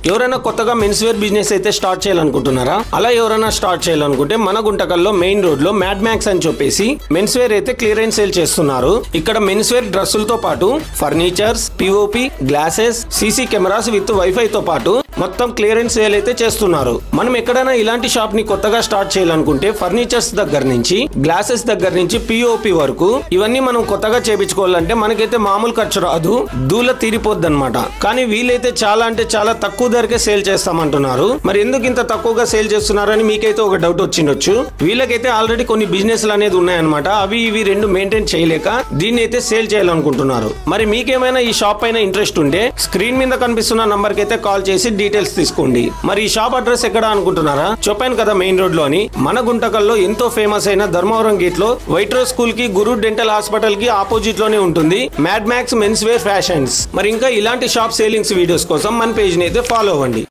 ఎవరైనా కొత్తగా men's wear business అయితే స్టార్ట్ చేయాలనుకుంటున్నారా? అలా ఎవరైనా స్టార్ట్ చేయాలనుకుంటే మన గుంటకల్లో మెయిన్ రోడ్ లో మ్యాడ్ మ్యాక్స్ అని చెప్పేసి మెన్స్ వేర్ అయితే క్లియరెన్స్ సేల్ చేస్తున్నారు. ఇక్కడ మెన్స్ వేర్ డ్రెస్సులతో పాటు furnitures, POP, glasses, CC cameras with wifi తో పాటు మొత్తం క్లియరెన్స్ సేల్ అయితే చేస్తున్నారు. మనం ఎక్కడైనా ఇలాంటి షాప్ ని కొత్తగా స్టార్ట్ చేయాలనుకుంటే ఫర్నిచర్స్ దగ్గర నుంచి, గ్లాసెస్ దగ్గర నుంచి పిఓపి వరకు ఇవన్నీ మనం కొత్తగా చేపించుకోవాలంటే మనకైతే మామూలు ఖర్చు రాదు, దూల తీరిపోద్ది అనమాట. కానీ వీలైతే చాలా అంటే చాలా తక్కువ ధరకే సేల్ చేస్తామంటున్నారు. మరి ఎందుకు ఇంత తక్కువగా సేల్ చేస్తున్నారని మీకైతే ఒక డౌట్ వచ్చిండొచ్చు. వీళ్ళకైతే ఆల్రెడీ కొన్ని బిజినెస్లు అనేది ఉన్నాయన్నమాట. అవి ఇవి రెండు మెయింటైన్ చేయలేక దీన్ని అయితే సేల్ చేయాలనుకుంటున్నారు. మరి మీకేమైనా ఈ షాప్ పైన ఇంట్రెస్ట్ ఉంటే స్క్రీన్ మీద కనిపిస్తున్న నంబర్ కి అయితే కాల్ చేసి డీటెయిల్స్ తీసుకోండి. మరి ఈ షాప్ అడ్రస్ ఎక్కడ అనుకుంటున్నారా? చెప్పాను కదా మెయిన్ రోడ్ లో అని. మన గుంటకల్లో ఎంతో ఫేమస్ అయిన ధర్మవరం గేట్ లో వైట్రో స్కూల్ కి, గురు డెంటల్ హాస్పిటల్ కి ఆపోజిట్ లోనే ఉంటుంది mad max men's wear fashions. మరి ఇంకా ఇలాంటి షాప్ సేలింగ్స్ వీడియోస్ కోసం మన పేజ్ ని అయితే ఫాలో అవ్వండి.